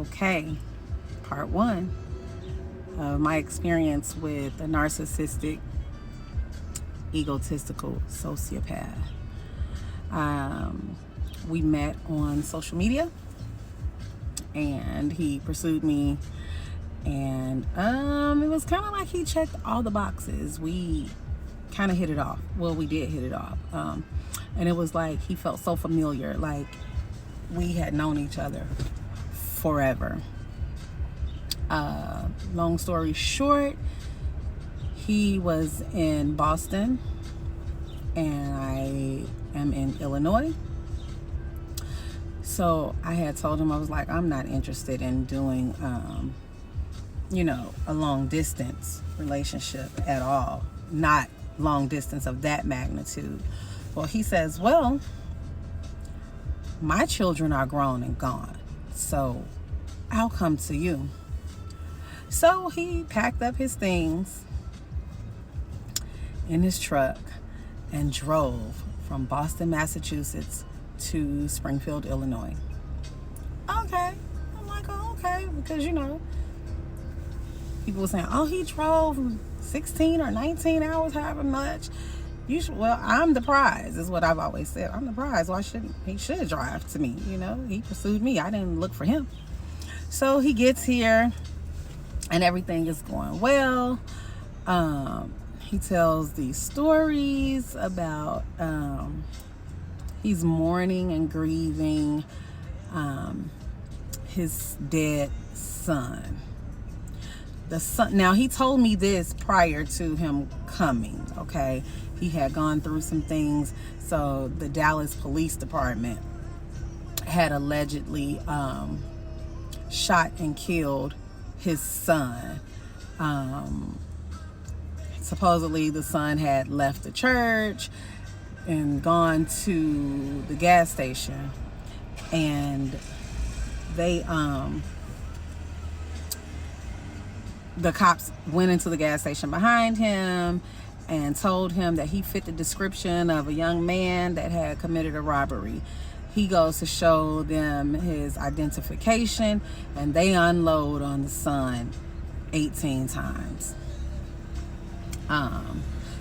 Okay, part one of my experience with a narcissistic, egotistical sociopath. We met on social media and he pursued me, and it was kind of like he checked all the boxes. We kind of hit it off. Well, we did hit it off. And it was like he felt so familiar, like we had known each other forever. Long story short, he was in Boston and I am in Illinois. So I had told him, I was like, I'm not interested in doing, a long distance relationship at all. Not long distance of that magnitude. Well, he says, well, my children are grown and gone, so I'll come to you. So he packed up his things in his truck and drove from Boston, Massachusetts to Springfield, Illinois. Okay. I'm like, oh, okay. Because, people were saying, oh, he drove 16 or 19 hours, however much. Well, I'm the prize, is what I've always said. I'm the prize. Why shouldn't he? Should drive to me, He pursued me. I didn't look for him. So he gets here and everything is going well. He tells these stories about he's mourning and grieving his dead son. The son. Now, he told me this prior to him coming, okay? He had gone through some things. So the Dallas Police Department had allegedly shot and killed his son. Supposedly the son had left the church and gone to the gas station, and they the cops went into the gas station behind him and told him that he fit the description of a young man that had committed a robbery. He goes to show them his identification, and they unload on the son 18 times.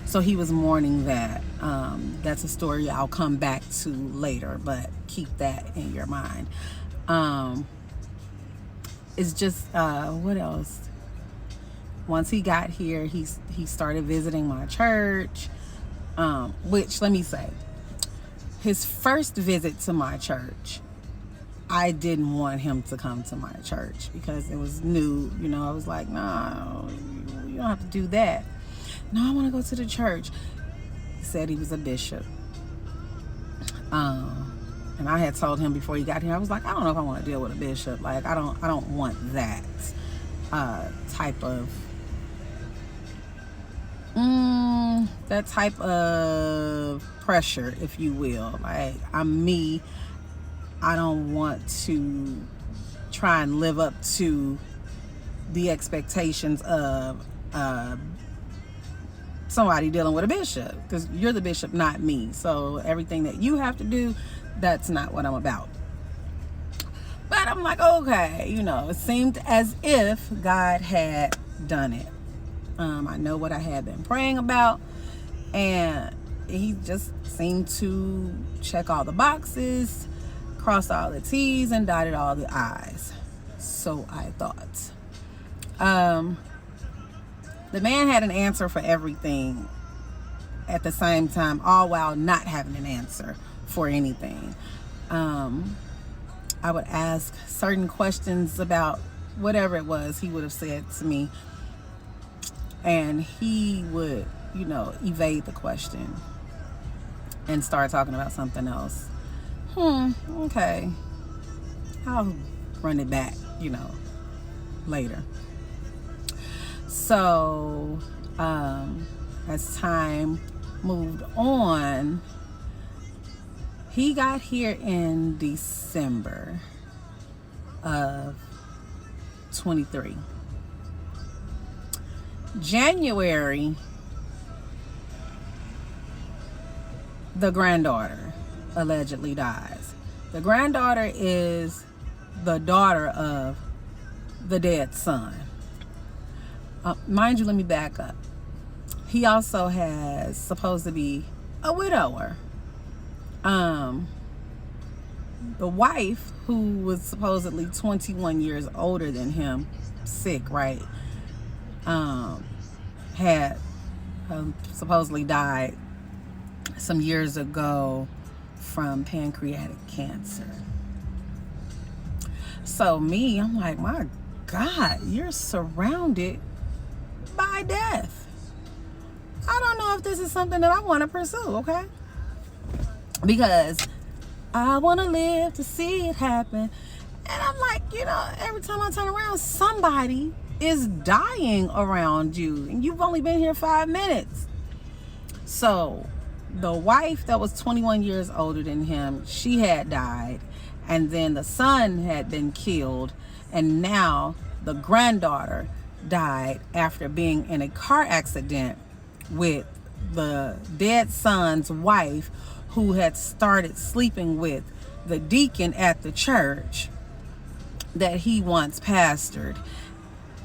So he was mourning that. That's a story I'll come back to later, but keep that in your mind. It's just, what else? Once he got here, he started visiting my church, which, let me say, his first visit to my church, I didn't want him to come to my church because it was new. I was like, no, you don't have to do that. No, I want to go to the church. He said he was a bishop. And I had told him before he got here, I was like, I don't know if I want to deal with a bishop. Like, I don't want that type of pressure, if you will. Like, I'm me. I don't want to try and live up to the expectations of somebody dealing with a bishop, because you're the bishop, not me. So everything that you have to do, that's not what I'm about. But I'm like, okay, it seemed as if God had done it. I know what I had been praying about, and he just seemed to check all the boxes, cross all the T's, and dotted all the I's. So I thought. The man had an answer for everything at the same time, all while not having an answer for anything. I would ask certain questions about whatever it was he would have said to me, and he would, evade the question and start talking about something else. Okay. I'll run it back, later. So, as time moved on, he got here in December of 23. January, the granddaughter allegedly dies. The granddaughter is the daughter of the dead son. Mind you, let me back up. He also has supposed to be a widower. The wife, who was supposedly 21 years older than him, sick, right? Had supposedly died some years ago from pancreatic cancer. So me, I'm like, my God, you're surrounded by death. I don't know if this is something that I want to pursue, okay? Because I want to live to see it happen. And I'm like, every time I turn around, somebody is dying around you. And you've only been here 5 minutes. So the wife that was 21 years older than him, she had died. And then the son had been killed. And now the granddaughter died after being in a car accident with the dead son's wife, who had started sleeping with the deacon at the church that he once pastored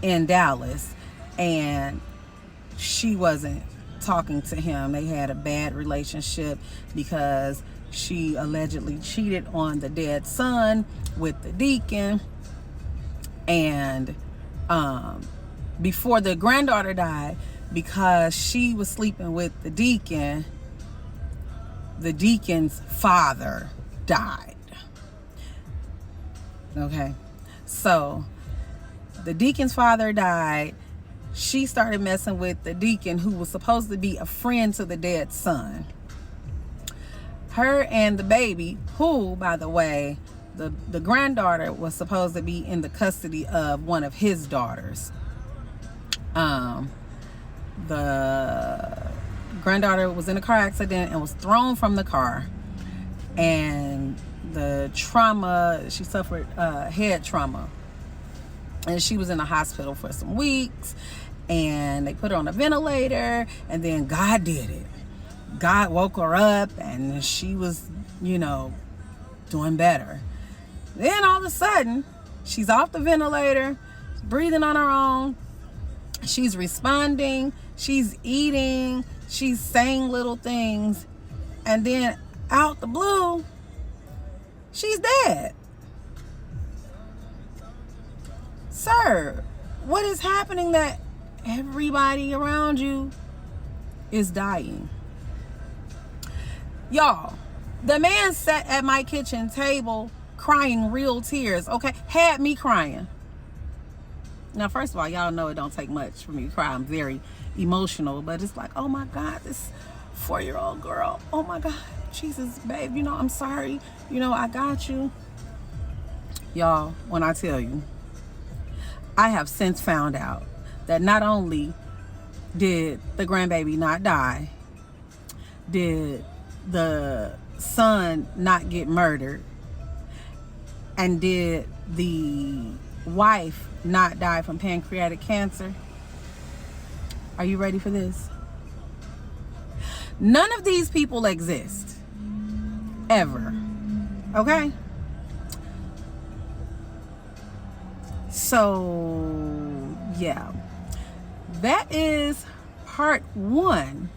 in Dallas. And she wasn't talking to him. They had a bad relationship because she allegedly cheated on the dead son with the deacon. And before the granddaughter died, because she was sleeping with the deacon's father died. Okay, so the deacon's father died. She started messing with the deacon, who was supposed to be a friend to the dead son. Her and the baby, who, by the way, the granddaughter was supposed to be in the custody of one of his daughters. The granddaughter was in a car accident and was thrown from the car, and the trauma, she suffered head trauma, and she was in the hospital for some weeks, and they put her on a ventilator, and then God did it. God woke her up, and she was, doing better. Then all of a sudden, she's off the ventilator, breathing on her own. She's responding, she's eating, she's saying little things, and then out the blue, she's dead. Sir, what is happening that everybody around you is dying? Y'all, the man sat at my kitchen table crying real tears, okay? Had me crying. Now, first of all, y'all know it don't take much for me to cry. I'm very emotional, but it's like, oh my God, this 4-year-old girl. Oh my God, Jesus, babe, I'm sorry. I got you. Y'all, when I tell you, I have since found out that not only did the grandbaby not die, did the son not get murdered, and did the wife not die from pancreatic cancer. Are you ready for this? None of these people exist. Ever. Okay? So, yeah. That is part 1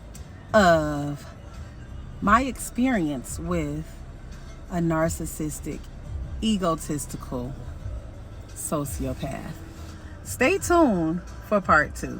of my experience with a narcissistic, egotistical sociopath. Stay tuned for part 2.